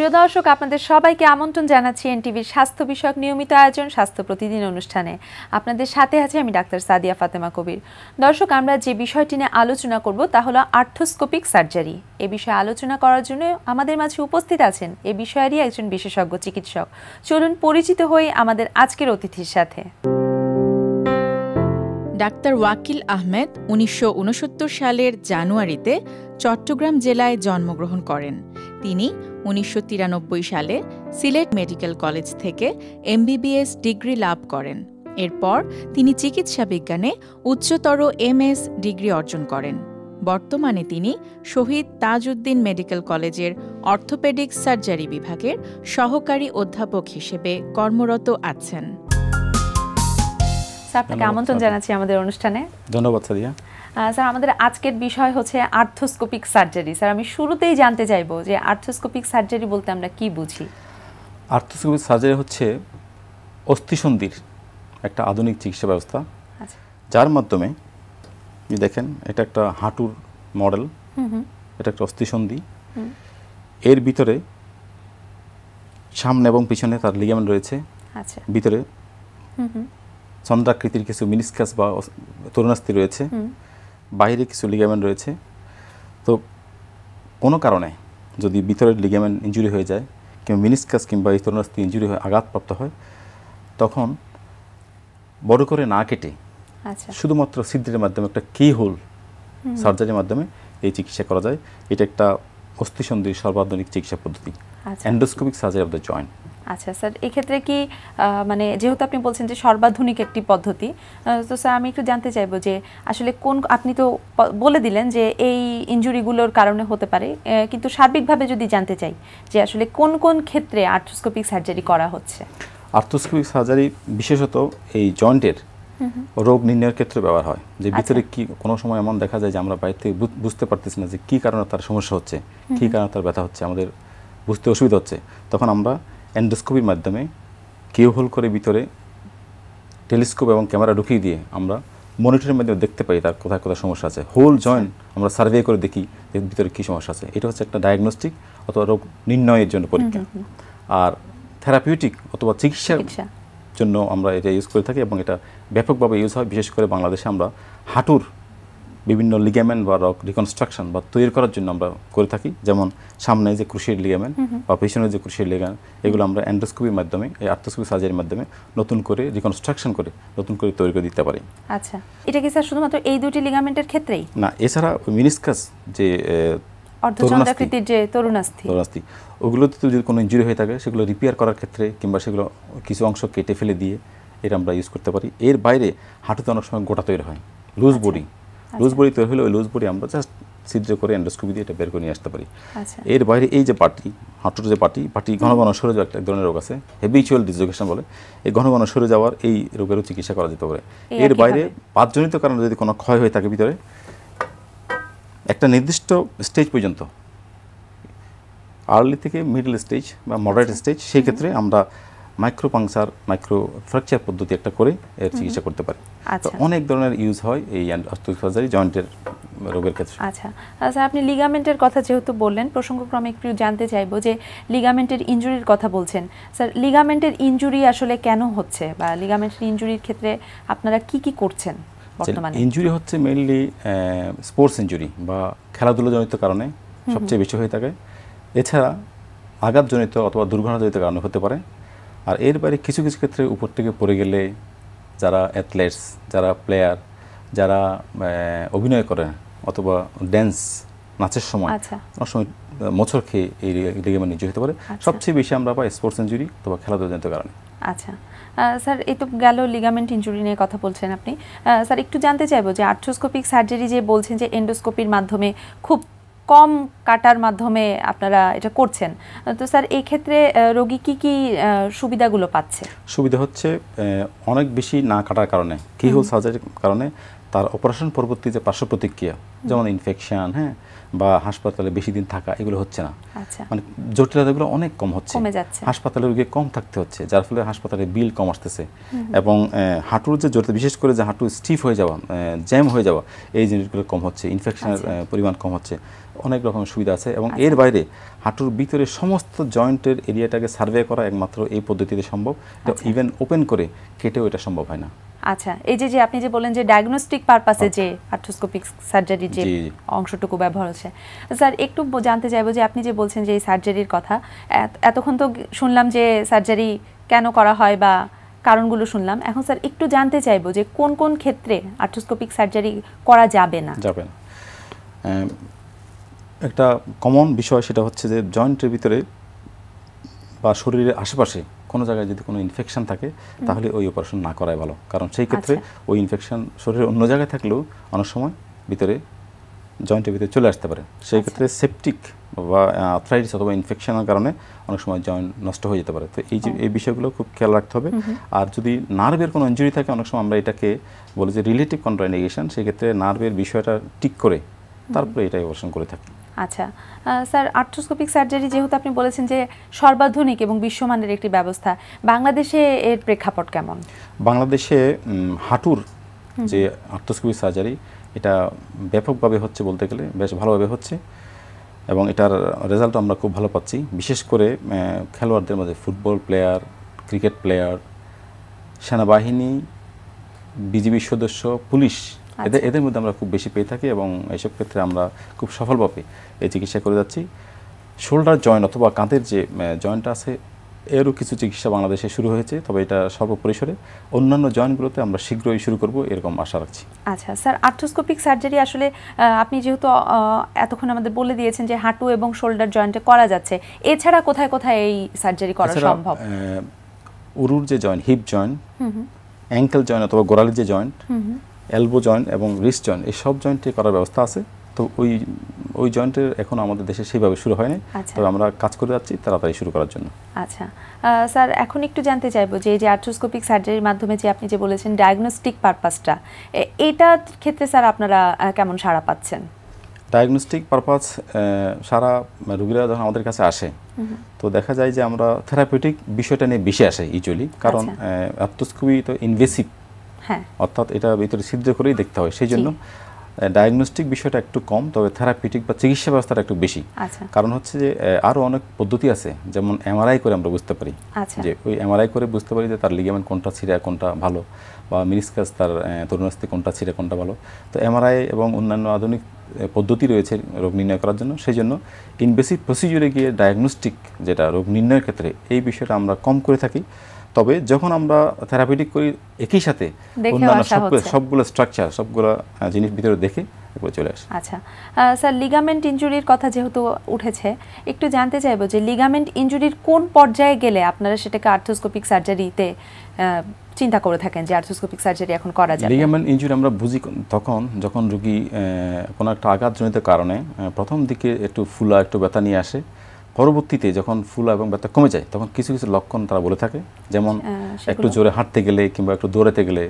প্রিয় দর্শক, আপনাদের সবাইকে আমন্ত্রণ জানাচ্ছি এনটিভির স্বাস্থ্য বিষয়ক নিয়মিত আয়োজন স্বাস্থ্য প্রতিদিন অনুষ্ঠানে। আপনাদের সাথে আছি আমি ডাক্তার সাদিয়া ফাতেমা কবির। দর্শক, আমরা যে বিষয়টি নিয়ে আলোচনা করব তা হলো আর্থ্রোস্কোপিক সার্জারি। এ বিষয়ে আলোচনা করার জন্য আমাদের মাঝে উপস্থিত আছেন এ বিষয়েরই একজন বিশেষজ্ঞ চিকিৎসক। চলুন পরিচিত হই আমাদের আজকের অতিথির সাথে। ডাক্তার ওয়াকিল আহমেদ 1969 সালের জানুয়ারিতে চট্টগ্রাম জেলায় জন্মগ্রহণ করেন। তিনি 1993 সালে সিলেট মেডিকেল কলেজ থেকে এমবিবিএস ডিগ্রি লাভ করেন। এরপর তিনি চিকিৎসা বিজ্ঞানে উচ্চতর এমএস ডিগ্রি অর্জন করেন। বর্তমানে তিনি শহীদ তাজউদ্দিন মেডিকেল কলেজের অর্থোপেডিক সার্জারি বিভাগের সহকারী অধ্যাপক হিসেবে কর্মরত আছেন। আপনাকে আমন্ত্রণ জানাচ্ছি আমাদের অনুষ্ঠানে। ধন্যবাদ সাদিয়া। স্যার, আমাদের আজকের বিষয় হচ্ছে আর্থ্রোস্কোপিক সার্জারি। স্যার, আমি শুরুতেই জানতে চাইবো যে আর্থ্রোস্কোপিক সার্জারি বলতে আমরা কি বুঝি? আর্থ্রোস্কোপিক সার্জারি হচ্ছে অস্থিসন্ধির একটা আধুনিক চিকিৎসা ব্যবস্থা, যার মাধ্যমে দেখেন এটা একটা হাঁটুর মডেল, এটা একটা অস্থিসন্ধি। এর ভিতরে সামনে এবং পিছনে তার লিগামেন্ট রয়েছে। ভিতরে চন্দ্রাকৃতির কিছু মিনিসকাস বা তরুণাস্থি রয়েছে, বাইরে কিছু লিগামেন্ট রয়েছে। তো কোনো কারণে যদি ভিতরের লিগামেন্ট ইনজুরি হয়ে যায় কিংবা মিনিসকাস কিংবা এই তরুণাস্থি ইনজুরি হয়ে আঘাতপ্রাপ্ত হয়, তখন বড় করে না কেটে শুধুমাত্র ছিদ্রের মাধ্যমে একটা কি হোল সার্জারির মাধ্যমে এই চিকিৎসা করা যায়। এটা একটা অস্থিসন্ধির সর্বাধুনিক চিকিৎসা পদ্ধতি, endoscopic surgery of the joint. আচ্ছা স্যার, এক্ষেত্রে কি মানে যেহেতু আপনি বলছেন যে সর্বাধুনিক একটি পদ্ধতি, তো স্যার আমি একটু জানতে চাইবো যে আসলে কোন, আপনি তো বলে দিলেন যে এই ইনজুরিগুলোর কারণে হতে পারে, কিন্তু সার্বিকভাবে যদি জানতে চাই যে আসলে কোন কোন ক্ষেত্রে আর্থ্রোস্কোপিক সার্জারি করা হচ্ছে? আর্থ্রোস্কোপিক সার্জারি বিশেষত এই জয়েন্টের রোগ নির্ণয়ের ক্ষেত্রে ব্যবহার হয়। যে ভিতরে কি কোনো সময় এমন দেখা যায় যে আমরা বাইরে থেকে বুঝতে পারতেছি না যে কী কারণে তার সমস্যা হচ্ছে, কী কারণে তার ব্যথা হচ্ছে, আমাদের বুঝতে অসুবিধা হচ্ছে, তখন আমরা এন্ডোস্কোপির মাধ্যমে কিউ হোল করে ভিতরে টেলিস্কোপ এবং ক্যামেরা ঢুকিয়ে দিয়ে আমরা মনিটরের মাধ্যমে দেখতে পাই তার কোথায় কোথায় সমস্যা আছে। হোল জয়েন্ট আমরা সার্ভে করে দেখি এর ভিতরে কী সমস্যা আছে। এটা হচ্ছে একটা ডায়াগনস্টিক অথবা রোগ নির্ণয়ের জন্য পরীক্ষা। আর থেরাপিউটিক অথবা চিকিৎসার জন্য আমরা এটা ইউজ করে থাকি এবং এটা ব্যাপকভাবে ইউজ হয়। বিশেষ করে বাংলাদেশে আমরা হাঁটুর বিভিন্ন লিগামেন্ট বা রক রিকনস্ট্রাকশন বা তৈরি করার জন্য আমরা করে থাকি। যেমন সামনে যে ক্রুশিয়াল লিগামেন্ট বা পিছনে যে ক্রুশিয়াল লিগামেন্ট, এগুলো আমরা এন্ডোস্কোপির মাধ্যমে, এই আর্থ্রোস্কোপিক সার্জারির মাধ্যমে নতুন করে রিকনস্ট্রাকশন করে নতুন করে তৈরি করে দিতে পারি। আচ্ছা, এটা কি স্যার শুধুমাত্র এই দুটি লিগামেন্টের ক্ষেত্রেই? না, এছাড়া মিনিসকাস যে অর্ধচন্দ্রাকৃতির যে তরুণাস্থি, ওগুলোতে যদি কোনো ইনজুরি হয়ে থাকে সেগুলো রিপেয়ার করার ক্ষেত্রে কিংবা সেগুলো কিছু অংশ কেটে ফেলে দিয়ে এটা আমরা ইউজ করতে পারি। এর বাইরে হাঁটুতে অনেক সময় গোটা তৈরি হয়, লুজ বডি তৈরি হলে ওই লুজ বডি আমরা জাস্ট ছিদ্র করে এন্ডোস্কোপি দিয়ে এটা বের করে নিয়ে আসতে পারি। এর বাইরে এই যে পাটি, হাঁটুর যে পাটি ঘন ঘন সরে যাওয়া এক ধরনের রোগ আছে, হ্যাবিচুয়াল ডিসলোকেশন বলে। এই ঘন ঘন সরে যাওয়ার এই রোগেরও চিকিৎসা করা যেতে পারে। এর বাইরে পাতজনিত কারণে যদি কোনো ক্ষয় হয়ে থাকে ভিতরে একটা নির্দিষ্ট স্টেজ পর্যন্ত, আর্লি থেকে মিডল স্টেজ বা মডারেট স্টেজ, সেই ক্ষেত্রে আমরা মাইক্রো পাংচার, মাইক্রো ফ্র্যাকচার পদ্ধতি একটা করে এর চিকিৎসা করতে পারি। তো অনেক ধরনের ইউজ হয় এই আর্থ্রোস্কোপিক সার্জারি জয়েন্টের রোগের ক্ষেত্রে। আচ্ছা স্যার, আপনি লিগামেন্টের কথা যেহেতু বললেন, প্রসঙ্গক্রমে একটু জানতে চাইবো যে লিগামেন্টের ইনজুরির কথা বলছেন। স্যার, লিগামেন্টের ইনজুরি আসলে কেন হচ্ছে বা লিগামেন্টের ইনজুরির ক্ষেত্রে আপনারা কি কি করছেন বর্তমানে? ইনজুরি হচ্ছে মেইনলি স্পোর্টস ইনজুরি বা খেলাধুলাজনিত কারণে সবচেয়ে বেশি হয়ে থাকে। এছাড়া আঘাতজনিত অথবা দুর্ঘটনাজনিত কারণে হতে পারে। আর এর বাইরে কিছু কিছু ক্ষেত্রে উপর থেকে পড়ে গেলে যারা অ্যাথলেটস, যারা প্লেয়ার, যারা অভিনয় করে অথবা ড্যান্স নাচের সময় অনেক সময় মোচড় খেয়ে এই লিগামেন্ট ইনজুরি হতে পারে। সবচেয়ে বেশি আমরা পাই স্পোর্টস ইনজুরি অথবা খেলাধুলাজনিত কারণে। আচ্ছা স্যার, এই তো গেল লিগামেন্ট ইনজুরি নিয়ে কথা বলছেন আপনি। স্যার, একটু জানতে চাইবো যে আর্থ্রোস্কোপিক সার্জারি যে বলছেন যে এন্ডোস্কোপির মাধ্যমে খুব কম কাটার মাধ্যমে আপনারা এটা করছেন, তো স্যার এই ক্ষেত্রে রোগী কি কি সুবিধাগুলো পাচ্ছে? সুবিধা হচ্ছে অনেক বেশি না কাটার কারণে, কি হোল সার্জারির কারণে তার অপারেশন পরবর্তী যে পার্শ্ব প্রতিক্রিয়া যেমন ইনফেকশন, হ্যাঁ, বা হাসপাতালে বেশি দিন থাকা, এগুলো হচ্ছে না। মানে জটিলতাগুলো অনেক কম হচ্ছে, হাসপাতালে রোগী কম থাকতে হচ্ছে, যার ফলে হাসপাতালে বিল কম আসতেছে। এবং হাঁটুর যে জটিলতা, বিশেষ করে যে হাঁটু স্টিফ হয়ে যাওয়া, জ্যাম হয়ে যাওয়া, এই জিনিসগুলো কম হচ্ছে, ইনফেকশনের পরিমাণ কম হচ্ছে, অনেক রকমের সুবিধা আছে। এবং এর বাইরে হাঁটুর ভিতরে সমস্ত জয়েন্টের এরিয়াটাকে সার্ভে করা একমাত্র এই পদ্ধতিতে সম্ভব। ইভেন ওপেন করে কেটেও এটা সম্ভব হয় না। আচ্ছা, এই যে আপনি যে বলেন যে ডায়াগনস্টিক পারপাসে যে আর্থ্রোস্কোপিক সার্জারি যে অংশটুকু ব্যবহার হচ্ছে, স্যার একটু জানতে চাইবো যে আপনি যে বলছেন যে এই সার্জারির কথা, এতক্ষণ তো শুনলাম যে সার্জারি কেন করা হয় বা কারণগুলো শুনলাম, এখন স্যার একটু জানতে চাইবো যে কোন কোন ক্ষেত্রে আর্থ্রোস্কোপিক সার্জারি করা যাবে না। একটা কমন বিষয় সেটা হচ্ছে যে জয়েন্টের ভিতরে বা শরীরের আশেপাশে কোনো জায়গায় যদি কোনো ইনফেকশন থাকে তাহলে ওই অপারেশন না করাই ভালো, কারণ সেই ক্ষেত্রে ওই ইনফেকশন শরীরের অন্য জায়গায় থাকলেও অনেক সময় ভিতরে জয়েন্টের ভিতরে চলে আসতে পারে। সেই ক্ষেত্রে সেপটিক বা আর্থ্রাইটিস অথবা ইনফেকশনের কারণে অনেক সময় জয়েন্ট নষ্ট হয়ে যেতে পারে। তো এই বিষয়গুলো খুব খেয়াল রাখতে হবে। আর যদি নার্ভের কোনো ইনজুরি থাকে, অনেক সময় আমরা এটাকে বলি যে রিলেটিভ কন্ট্রাইন্ডিকেশন, সেই ক্ষেত্রে নার্ভের বিষয়টা ঠিক করে তারপরে এটাই অপারেশন করে থাকি। আচ্ছা স্যার, আর্থ্রোস্কোপিক সার্জারি যেহেতু আপনি বলেছেন যে সর্বাধুনিক এবং বিশ্বমানের একটি ব্যবস্থা, বাংলাদেশে এর প্রেক্ষাপট কেমন? বাংলাদেশে হাঁটুর যে আর্থ্রোস্কোপিক সার্জারি এটা ব্যাপকভাবে হচ্ছে, বলতে গেলে বেশ ভালোভাবে হচ্ছে, এবং এটার রেজাল্ট আমরা খুব ভালো পাচ্ছি। বিশেষ করে খেলোয়াড়দের মধ্যে ফুটবল প্লেয়ার, ক্রিকেট প্লেয়ার, সেনাবাহিনী, বিজিবির সদস্য, পুলিশ, এদের মধ্যে আমরা খুব বেশি পেয়ে থাকি এবং এইসব ক্ষেত্রে আমরা খুব সফলভাবে এই চিকিৎসা করে যাচ্ছি। শোল্ডার জয়েন্ট অথবা কাঁধের যে জয়েন্ট আছে, এরও কিছু চিকিৎসা বাংলাদেশে শুরু হয়েছে, তবে এটা সর্বপরিসরে। অন্যান্য জয়েন্টগুলোতে আমরা শীঘ্রই শুরু করব এরকম আশা রাখছি। আচ্ছা স্যার, আর্থ্রোস্কোপিক সার্জারি আসলে আপনি যেহেতু এতক্ষণ আমাদের বলে দিয়েছেন যে হাঁটু এবং শোল্ডার জয়েন্টে করা যাচ্ছে, এছাড়া কোথায় কোথায় এই সার্জারি করা সম্ভব? উরুর যে joint, hip joint, ankle joint অথবা গোড়ালির যে জয়েন্ট, এলবো জয়েন্ট এবং রিস্ট জয়েন্ট, এই সব জয়েন্টে করার ব্যবস্থা আছে। তো ওই জয়েন্টের এখন আমাদের দেশে সেইভাবে শুরু হয়নি, তবে আমরা কাজ করে যাচ্ছি তাড়াতাড়ি শুরু করার জন্য। আচ্ছা স্যার, এখন একটু জানতে চাইবো যে আর্থ্রোস্কোপিক সার্জারির মাধ্যমে যে আপনি যে বলেছেন ডায়াগনস্টিক পারপাসটা, এইটার ক্ষেত্রে স্যার আপনারা কেমন সাড়া পাচ্ছেন? ডায়াগনস্টিক পারপাস সারা রোগীরা যখন আমাদের কাছে আসে, তো দেখা যায় যে আমরা থেরাপিউটিক বিষয়টা নিয়ে বেশি আসে ইউজুয়ালি, কারণ আর্থ্রোস্কোপি তো ইনভেসিভ, অর্থাৎ এটা ভিতরে ছিদ্র করেই দেখতে হয়, সেই জন্য ডায়াগনস্টিক বিষয়টা একটু কম, তবে থেরাপিউটিক বা চিকিৎসা ব্যবস্থাটা একটু বেশি। কারণ হচ্ছে যে আরও অনেক পদ্ধতি আছে, যেমন এমআরআই করে আমরা বুঝতে পারি, যে ওই এমআরআই করে বুঝতে পারি যে তার লিগামেন্ট কোনটা ছিঁড়া কোনটা ভালো, বা মিনিসকাস তার তরুণাস্থি কোনটা ছিঁড়া কোনটা ভালো। তো এমআরআই এবং অন্যান্য আধুনিক পদ্ধতি রয়েছে রোগ নির্ণয় করার জন্য, সেই জন্য ইনভেসিভ প্রসিডিউরে গিয়ে ডায়াগনস্টিক যেটা রোগ নির্ণয়ের ক্ষেত্রে এই বিষয়টা আমরা কম করে থাকি। তবে যখন আমরা থেরাপিউটিক করি, একই সাথে অন্যান্য সবগুলো স্ট্রাকচার, সবগুলো জিনিস ভিতরে দেখে একবার চলে আসে। আচ্ছা স্যার, লিগামেন্ট ইনজুরির কথা যেহেতু উঠেছে, একটু জানতে চাইবো যে লিগামেন্ট ইনজুরির কোন পর্যায়ে গেলে আপনারা সেটাকে আর্থ্রোস্কোপিক সার্জারিতে চিন্তা করে থাকেন যে আর্থ্রোস্কোপিক সার্জারি এখন করা যাবে? লিগামেন্ট ইনজুরি আমরা বুঝি তখন যখন রোগী কোনো একটা আঘাতজনিত কারণে প্রথম দিকে একটু ফুলা, একটু ব্যথা নিয়ে আসে, পরবর্তীতে যখন ফুলা এবং ব্যথা কমে যায় তখন কিছু কিছু লক্ষণ তারা বলে থাকে, যেমন একটু জোরে হাঁটতে গেলে কিংবা একটু দৌড়াতে গেলে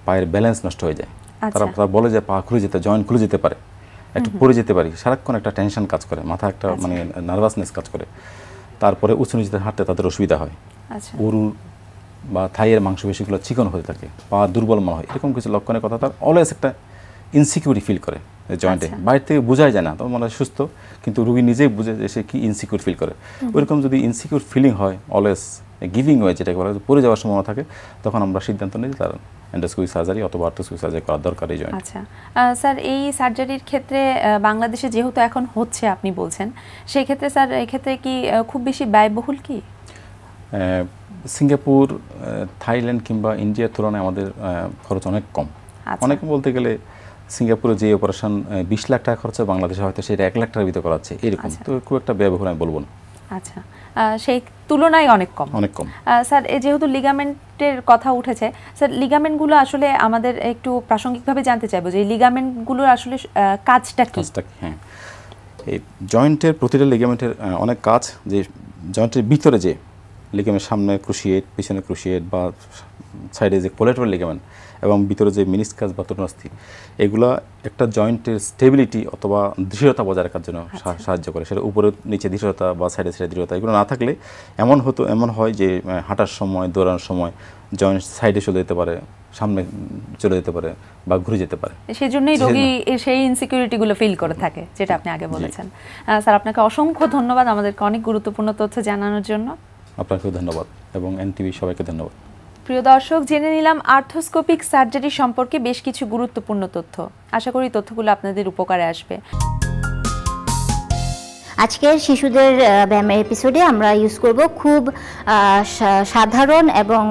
পায়ের ব্যালেন্স নষ্ট হয়ে যায়, তারা বলে যে পা খুলে যেতে, জয়েন্ট খুলে যেতে পারে, একটু পড়ে যেতে পারি, সারাক্ষণ একটা টেনশন কাজ করে, মাথা একটা মানে নার্ভাসনেস কাজ করে, তারপরে উঁচু নিচে হাঁটতে তাদের অসুবিধা হয়, উরু বা থাইয়ের মাংসপেশিগুলো চিকন হতে থাকে, পা দুর্বল মনে হয়, এরকম কিছু লক্ষণের কথা তার অলওয়েজ একটা ইনসিকিউরিটি ফিল করে জয়েন্টে, বাইরে থেকে বোঝাই যায় না, তো মনে হয় সুস্থ, কিন্তু রুগী নিজেই বুঝে যে সে কি ইনসিকিউর ফিল করে। ওইরকম যদি ইনসিকিউর ফিলিং হয়, অলওয়েজ গিভিং ওয়ে যেটাকে বলা হয়, পড়ে যাওয়ার সম্ভাবনা থাকে, তখন আমরা সিদ্ধান্ত নিই তার এন্ডোস্কোপি সার্জারি অথবা আর্থ্রোস্কোপি সার্জারি করা দরকার এই জয়েন্ট। আচ্ছা স্যার, এই সার্জারির ক্ষেত্রে বাংলাদেশে যেহেতু এখন হচ্ছে আপনি বলছেন, সেই ক্ষেত্রে স্যার এই ক্ষেত্রে কি খুব বেশি ব্যয়বহুল কি? সিঙ্গাপুর, থাইল্যান্ড কিংবা ইন্ডিয়ার তুলনায় আমাদের খরচ অনেক কম। অনেক বলতে গেলে সিঙ্গাপুরে যে অপারেশন 20 লাখ টাকা খরচ হয়, বাংলাদেশে হয়তো সেটা 1 লাখ টাকার ভিতরে করাচ্ছে, এরকম। তো খুব একটা ব্যয়বহুল আমি বলবো না। আচ্ছা, সেই তুলনায় অনেক কম। অনেক কম। স্যার, যেহেতু লিগামেন্টের কথা উঠেছে, স্যার লিগামেন্টগুলো আসলে আমাদের একটু প্রাসঙ্গিকভাবে জানতে চাইবো যে লিগামেন্টগুলোর আসলে কাজটা কি? হ্যাঁ, এই জয়েন্টের প্রতিটা লিগামেন্টের অনেক কাজ, যে জয়েন্টের ভিতরে যে লিগামেন্ট সামনে ক্রুশিয়েট, পিছনে ক্রুশিয়েট বা সাইডে যে কোলেটারাল লিগামেন্ট এবং ভিতরে যে মিনিসকাস বা তরুণাস্থি, এগুলা একটা জয়েন্টের স্টেবিলিটি অথবা দৃঢ়তা বজায় রাখার জন্য সাহায্য করে। সেটা উপরে নিচে দৃঢ়তা বা সাইডে সাইডে দৃঢ়তা, এগুলো না থাকলে এমন হয় যে হাঁটার সময়, দৌড়ানোর সময় জয়েন্ট সাইডে চলে যেতে পারে, সামনে চলে যেতে পারে বা ঘুরে যেতে পারে। সেই জন্যই রোগী সেই ইনসিকিউরিটিগুলো ফিল করে থাকে, যেটা আপনি আগে বলেছেন। স্যার, আপনাকে অসংখ্য ধন্যবাদ আমাদেরকে অনেক গুরুত্বপূর্ণ তথ্য জানানোর জন্য। আপনাকেও ধন্যবাদ এবং এনটিভি সবাইকে ধন্যবাদ। প্রিয় দর্শক, জেনে নিলাম আর্থ্রোস্কোপিক সার্জারি সম্পর্কে বেশ কিছু গুরুত্বপূর্ণ তথ্য। আশা করি তথ্যগুলো আপনাদের উপকারে আসবে। আজকের শিশুদের ব্যায়ামের এপিসোডে আমরা ইউজ করব খুব সাধারণ এবং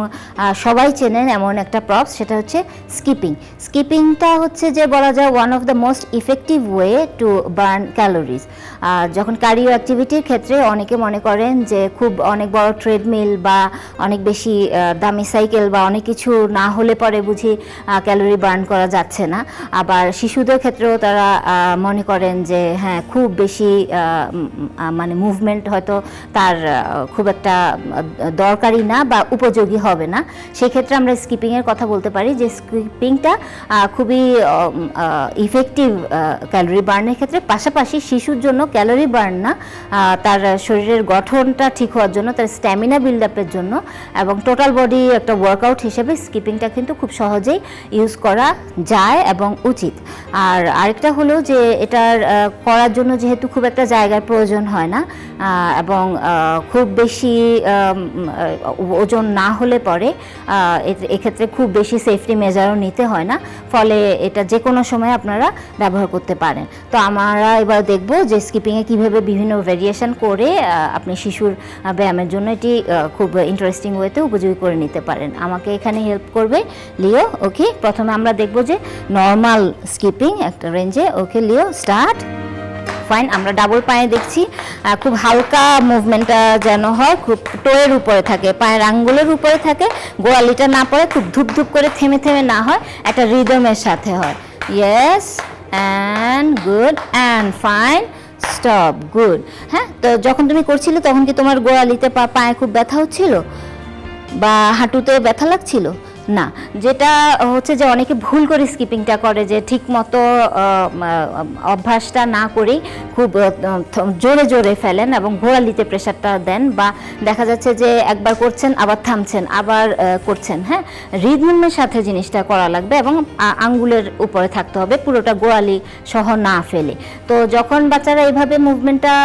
সবাই চেনেন এমন একটা প্রপস, সেটা হচ্ছে স্কিপিং। স্কিপিংটা হচ্ছে যে বলা যায় one of the most effective way to burn calories. যখন কার্ডিও অ্যাক্টিভিটির ক্ষেত্রে অনেকে মনে করেন যে খুব অনেক বড় ট্রেডমিল বা অনেক বেশি দামি সাইকেল বা অনেক কিছু না হলে পরে বুঝি ক্যালোরি বার্ন করা যাচ্ছে না। আবার শিশুদের ক্ষেত্রেও তারা মনে করেন যে হ্যাঁ, খুব বেশি মানে মুভমেন্ট হয়তো তার খুব একটা দরকারি না বা উপযোগী হবে না। সেক্ষেত্রে আমরা স্কিপিংয়ের কথা বলতে পারি যে স্কিপিংটা খুবই ইফেক্টিভ ক্যালোরি বার্নের ক্ষেত্রে। পাশাপাশি শিশুর জন্য ক্যালোরি বার্ন না, তার শরীরের গঠনটা ঠিক হওয়ার জন্য, তার স্ট্যামিনা বিল্ড আপের জন্য এবং টোটাল বডি একটা ওয়ার্কআউট হিসেবে স্কিপিংটা কিন্তু খুব সহজেই ইউজ করা যায় এবং উচিত। আর আরেকটা হলো যে এটার করার জন্য যেহেতু খুব একটা জায়গার প্রয়োজন হয় না এবং খুব বেশি ওজন না হলে পরে এক্ষেত্রে খুব বেশি সেফটি মেজারও নিতে হয় না, ফলে এটা যে কোনো সময় আপনারা ব্যবহার করতে পারেন। তো আমরা এবার দেখব যে স্কিপিংয়ে কীভাবে বিভিন্ন ভেরিয়েশন করে আপনি শিশুর ব্যায়ামের জন্য এটি খুব ইন্টারেস্টিং ওয়েতে উপযোগী করে নিতে পারেন। আমাকে এখানে হেল্প করবে লিও। ওকে, প্রথমে আমরা দেখব যে নর্মাল স্কিপিং একটা রেঞ্জে। ওকে লিও, স্টার্ট। ফাইন, আমরা ডাবল পায়ে দেখছি, খুব হালকা মুভমেন্টটা যেন হয়, খুব টোয়ের উপরে থাকে, পায়ের আঙ্গুলের উপরে থাকে, গোড়ালিটা না পড়ে, খুব ধুপ ধুপ করে থেমে থেমে না হয়, একটা রিদমের সাথে হয়। Yes, and good, and fine, stop, good. হ্যাঁ, তো যখন তুমি করছিলে তখন কি তোমার গোড়ালিতে পায়ে খুব ব্যথা হচ্ছিল বা হাঁটুতে ব্যথা লাগছিল? না, যেটা হচ্ছে যে অনেকে ভুল করে স্কিপিংটা করে, যে ঠিক মতো অভ্যাসটা না করেই খুব জোরে জোরে ফেলেন এবং গোড়ালিতে প্রেশারটা দেন, বা দেখা যাচ্ছে যে একবার করছেন আবার থামছেন আবার করছেন। হ্যাঁ, রিদমের সাথে জিনিসটা করা লাগবে এবং আঙ্গুলের উপরে থাকতে হবে, পুরোটা গোড়ালি সহ না ফেলে। তো যখন বাচ্চারা এইভাবে মুভমেন্টটা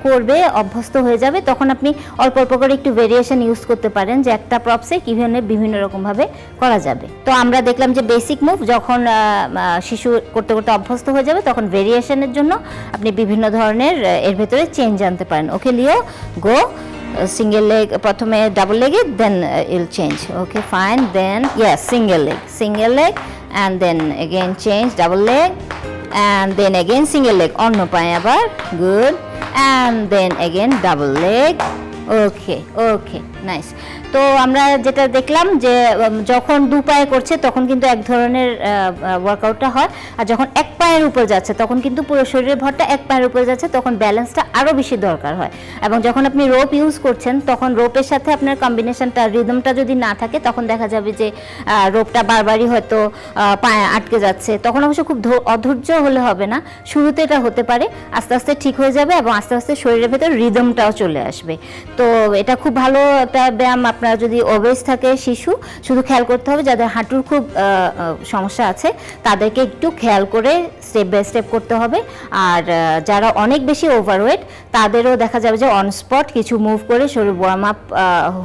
করবে, অভ্যস্ত হয়ে যাবে, তখন আপনি অল্প অল্প করে একটু ভেরিয়েশন ইউজ করতে পারেন, যে একটা প্রপসে কীভাবে বিভিন্ন রকমভাবে করা যাবে। তো আমরা দেখলাম যে বেসিক মুভ যখন শিশু করতে করতে অভ্যস্ত হয়ে যাবে, তখন ভেরিয়েশনের জন্য আপনি বিভিন্ন ধরনের এর ভেতরে চেঞ্জ আনতে পারেন। Okay Leo, go. Single leg, প্রথমে ডাবল লেগে, then I'll change. Okay fine, then yes, single leg and then again change, double leg and then again single leg, অন্য পায়ে আবার, good, and then again double leg. Okay okay, nice. তো আমরা যেটা দেখলাম যে যখন দু পায়ে করছে তখন কিন্তু এক ধরনের ওয়ার্কআউটটা হয়, আর যখন এক পায়ের উপর যাচ্ছে তখন কিন্তু পুরো শরীরের ভরটা এক পায়ের উপরে যাচ্ছে, তখন ব্যালেন্সটা আরও বেশি দরকার হয়। এবং যখন আপনি রোপ ইউজ করছেন তখন রোপের সাথে আপনার কম্বিনেশনটা, রিদমটা যদি না থাকে, তখন দেখা যাবে যে রোপটা বারবারই হয়তো পায়ে আটকে যাচ্ছে। তখন অবশ্য খুব অধৈর্য হলে হবে না, শুরুতে এটা হতে পারে, আস্তে আস্তে ঠিক হয়ে যাবে এবং আস্তে আস্তে শরীরের ভেতর রিদমটাও চলে আসবে। তো এটা খুব ভালো একটা ব্যায়াম। আপনারা যদি ওবেজ থাকে শিশু, শুধু খেয়াল করতে হবে যাদের হাঁটুর খুব সমস্যা আছে তাদেরকে একটু খেয়াল করে স্টেপ বাই স্টেপ করতে হবে। আর যারা অনেক বেশি ওভারওয়েট তাদেরও দেখা যাবে যে অন স্পট কিছু মুভ করে শরীর ওয়ার্ম আপ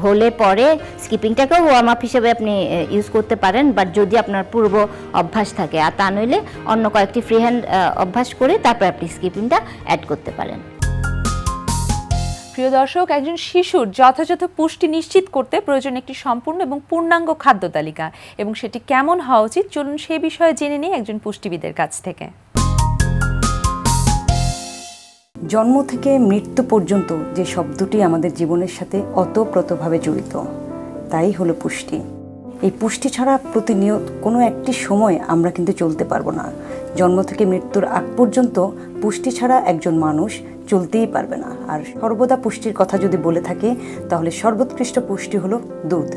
হলে পরে স্কিপিংটাকেও ওয়ার্ম আপ হিসেবে আপনি ইউজ করতে পারেন, বাট যদি আপনার পূর্ব অভ্যাস থাকে। আর তা নইলে অন্য কয়েকটি ফ্রি হ্যান্ড অভ্যাস করে তারপর আপনি স্কিপিংটা অ্যাড করতে পারেন। প্রিয় দর্শক, একজন শিশুর যথাযথ পুষ্টি নিশ্চিত করতে প্রয়োজন একটি সম্পূর্ণ এবং পূর্ণাঙ্গ খাদ্য তালিকা, এবং সেটি কেমন হওয়া উচিত চলুন সে বিষয়ে জেনে নিই একজন পুষ্টিবিদের কাছ থেকে। জন্ম থেকে মৃত্যু পর্যন্ত যে শব্দটি আমাদের জীবনের সাথে ওতপ্রোতভাবে জড়িত, তাই হলো পুষ্টি। এই পুষ্টি ছাড়া প্রতিনিয়ত কোনো একটি সময় আমরা কিন্তু চলতে পারবো না। জন্ম থেকে মৃত্যুর আগ পর্যন্ত পুষ্টি ছাড়া একজন মানুষ চলতেই পারবে না। আর সর্বদা পুষ্টির কথা যদি বলে থাকি তাহলে সর্বোৎকৃষ্ট পুষ্টি হলো দুধ।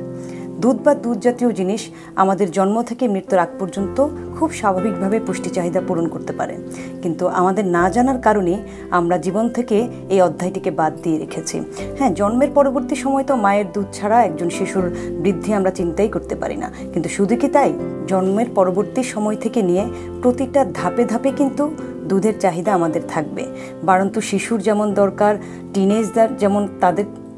দুধ বা দুধ জাতীয় জিনিস আমাদের জন্ম থেকে মৃত্যুর আগ পর্যন্ত খুব স্বাভাবিকভাবে পুষ্টি চাহিদা পূরণ করতে পারে, কিন্তু আমাদের না জানার কারণে আমরা জীবন থেকে এই অধ্যায়টিকে বাদ দিয়ে রেখেছি। হ্যাঁ, জন্মের পরবর্তী সময় তো মায়ের দুধ ছাড়া একজন শিশুর বৃদ্ধি আমরা চিন্তাই করতে পারি না, কিন্তু শুধু কি তাই, জন্মের পরবর্তী সময় থেকে নিয়ে প্রতিটা ধাপে ধাপে কিন্তু দুধের চাহিদা আমাদের থাকবে। বাড়ন্ত শিশুর যেমন দরকার, টিনেজদের যেমন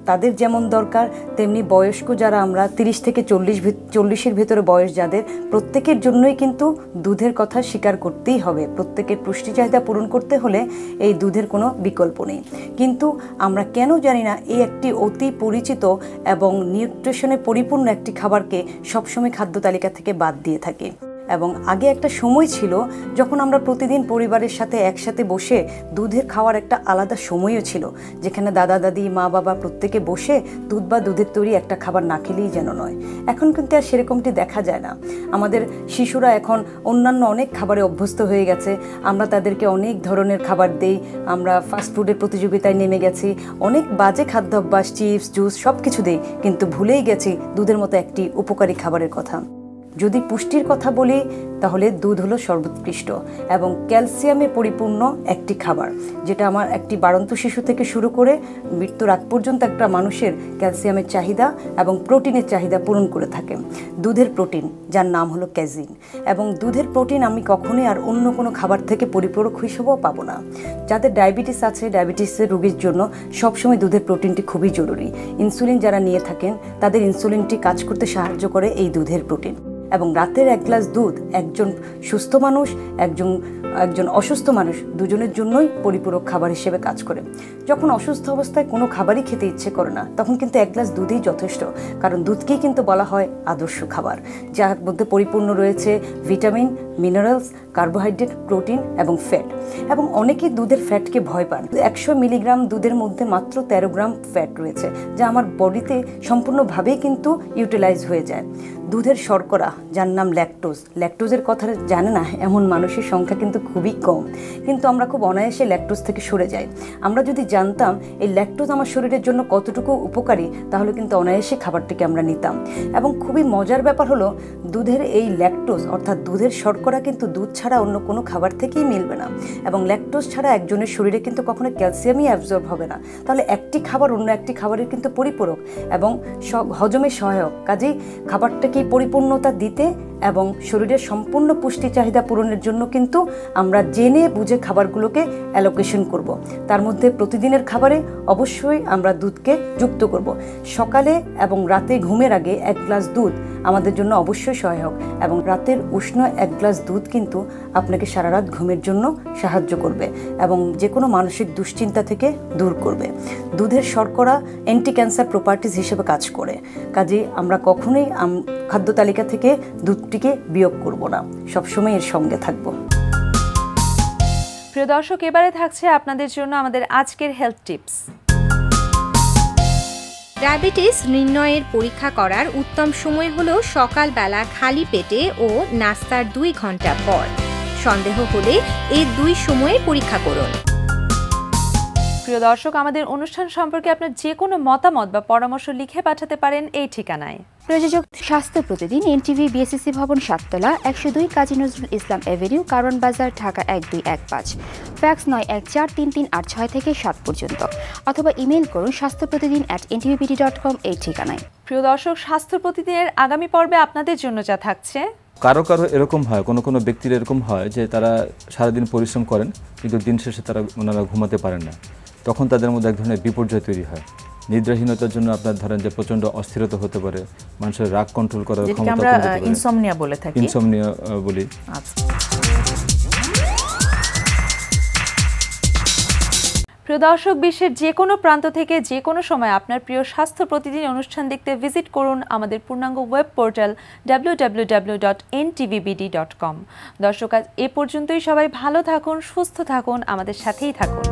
তাদের যেমন দরকার, তেমনি বয়স্ক যারা আমরা 30 থেকে 40-এর ভেতরে বয়স যাদের, প্রত্যেকের জন্যই কিন্তু দুধের কথা স্বীকার করতেই হবে। প্রত্যেকের পুষ্টি চাহিদা পূরণ করতে হলে এই দুধের কোনো বিকল্প নেই। কিন্তু আমরা কেন জানি না এই একটি অতি পরিচিত এবং নিউট্রিশনে পরিপূর্ণ একটি খাবারকে সবসময় খাদ্য তালিকা থেকে বাদ দিয়ে থাকি। এবং আগে একটা সময় ছিল যখন আমরা প্রতিদিন পরিবারের সাথে একসাথে বসে দুধের খাওয়ার একটা আলাদা সময়ও ছিল, যেখানে দাদা দাদি মা বাবা প্রত্যেকে বসে দুধ বা দুধের তৈরি একটা খাবার না খেলেই যেন নয়। এখন কিন্তু আর সেরকমটি দেখা যায় না। আমাদের শিশুরা এখন অন্যান্য অনেক খাবারে অভ্যস্ত হয়ে গেছে। আমরা তাদেরকে অনেক ধরনের খাবার দেই, আমরা ফাস্টফুডের প্রতিযোগিতায় নেমে গেছি, অনেক বাজে খাদ্যাভ্যাস, চিপস জুস সব কিছু দেই, কিন্তু ভুলেই গেছি দুধের মতো একটি উপকারী খাবারের কথা। যদি পুষ্টির কথা বলি তাহলে দুধ হলো সর্বোৎকৃষ্ট এবং ক্যালসিয়ামে পরিপূর্ণ একটি খাবার, যেটা আমার একটি বাড়ন্ত শিশু থেকে শুরু করে মৃত্যুর আগ পর্যন্ত একটা মানুষের ক্যালসিয়ামের চাহিদা এবং প্রোটিনের চাহিদা পূরণ করে থাকে। দুধের প্রোটিন, যার নাম হলো ক্যাজিন, এবং দুধের প্রোটিন আমি কখনোই আর অন্য কোনো খাবার থেকে পরিপূরক হিসেবেও পাবো না। যাদের ডায়াবেটিস আছে, ডায়াবেটিসের রোগীর জন্য সবসময় দুধের প্রোটিনটি খুবই জরুরি। ইনসুলিন যারা নিয়ে থাকেন তাদের ইনসুলিনটি কাজ করতে সাহায্য করে এই দুধের প্রোটিন। এবং রাতের 1 গ্লাস দুধ একজন সুস্থ মানুষ, একজন অসুস্থ মানুষ দুজনের জন্যই পরিপূরক খাবার হিসেবে কাজ করে। যখন অসুস্থ অবস্থায় কোনো খাবারই খেতে ইচ্ছে করে না, তখন কিন্তু 1 গ্লাস দুধই যথেষ্ট, কারণ দুধকেই কিন্তু বলা হয় আদর্শ খাবার, যার মধ্যে পরিপূর্ণ রয়েছে ভিটামিন, মিনারেলস, কার্বোহাইড্রেট, প্রোটিন এবং ফ্যাট। এবং অনেকেই দুধের ফ্যাটকে ভয় পান। 100 মিলিগ্রাম দুধের মধ্যে মাত্র 13 গ্রাম ফ্যাট রয়েছে, যা আমার বডিতে সম্পূর্ণভাবেই কিন্তু ইউটিলাইজ হয়ে যায়। দুধের শর্করা, যার নাম ল্যাকটোজের কথা জানে না এমন মানুষের সংখ্যা কিন্তু খুবই কম, কিন্তু আমরা খুব অনায়াসে ল্যাকটোজ থেকে সরে যাই। আমরা যদি জানতাম এই ল্যাকটোজ আমার শরীরের জন্য কতটুকু উপকারী, তাহলে কিন্তু অনায়াসে খাবারটিকে আমরা নিতাম। এবং খুবই মজার ব্যাপার হলো, দুধের এই ল্যাকটোজ অর্থাৎ দুধের শর্করা কিন্তু দুধ ছাড়া অন্য কোনো খাবার থেকেই মিলবে না, এবং ল্যাকটোজ ছাড়া একজনের শরীরে কিন্তু কখনো ক্যালসিয়ামই অ্যাবজর্ব হবে না। তাহলে একটি খাবার অন্য একটি খাবারের কিন্তু পরিপূরক এবং হজমে সহায়ক। কাজেই খাবারটাকে পরিপূর্ণতা দিতে এবং শরীরের সম্পূর্ণ পুষ্টি চাহিদা পূরণের জন্য কিন্তু আমরা জেনে বুঝে খাবারগুলোকে অ্যালোকেশন করব। তার মধ্যে প্রতিদিনের খাবারে অবশ্যই আমরা দুধকে যুক্ত করব। সকালে এবং রাতে ঘুমের আগে 1 গ্লাস দুধ আমাদের জন্য অবশ্যই সহায়ক, এবং রাতের উষ্ণ 1 গ্লাস দুধ কিন্তু আপনাকে সারা রাত ঘুমের জন্য সাহায্য করবে এবং যে কোনো মানসিক দুশ্চিন্তা থেকে দূর করবে। দুধের শর্করা অ্যান্টি ক্যান্সার প্রপার্টিজ হিসেবে কাজ করে, কাজেই আমরা কখনোই খাদ্য তালিকা থেকে দুধটিকে বিয়োগ করব না, সবসময় এর সঙ্গে থাকব। প্রিয় দর্শক, এবারে থাকছে আপনাদের জন্য আমাদের আজকের হেলথ টিপস। ডায়াবেটিস নির্ণয়ের পরীক্ষা করার উত্তম সময় হলো সকালবেলা খালি পেটে ও নাস্তার 2 ঘন্টা পর। সন্দেহ হলে এই 2 সময়ে পরীক্ষা করুন। প্রিয় দর্শক, আমাদের অনুষ্ঠান সম্পর্কে আপনার যে কোনো মতামত বা পরামর্শ লিখে পাঠাতে পারেন এই ঠিকানায়। প্রযোজক স্বাস্থ্য প্রতিদিন, এনটিভি, বিএসসি ভবন, 7তলা, 102 কাজী নজরুল ইসলাম এভিনিউ, কারণ বাজার, ঢাকা 1215। ফ্যাক্স 914338 থেকে 7 পর্যন্ত, অথবা ইমেইল করুন স্বাস্থ্যপ্রতিদিন@ntvpd.com এই ঠিকানায়। প্রিয় দর্শক, স্বাস্থ্য প্রতিদিনের আগামী পর্বে আপনাদের জন্য যা থাকছে। কারো এরকম হয়, কোনো ব্যক্তির এরকম হয় যে তারা সারাদিন পরিশ্রম করেন কিন্তু দিন শেষে ওনারা ঘুমাতে পারেন না। তখন তাদের মধ্যে এক ধরনের বিপর্যয় তৈরি হয়। নিদ্রাহীনতার জন্য আপনার ধরেন যে প্রচণ্ড অস্থিরতা হতে পারে, মানুষের রাগ কন্ট্রোল করার ক্ষমতা কমতে পারে, ইনসমনিয়া বলে থাকি, ইনসমনিয়া বলি। প্রিয় দর্শক, বিশ্বের যে কোনো প্রান্ত থেকে যে কোনো সময় আপনার প্রিয় স্বাস্থ্য প্রতিদিন অনুষ্ঠান দেখতে ভিজিট করুন আমাদের পূর্ণাঙ্গ ওয়েব পোর্টাল www.ntvbd.com। দর্শক, আজ এ পর্যন্তই। সবাই ভালো থাকুন, সুস্থ থাকুন, আমাদের সাথেই থাকুন।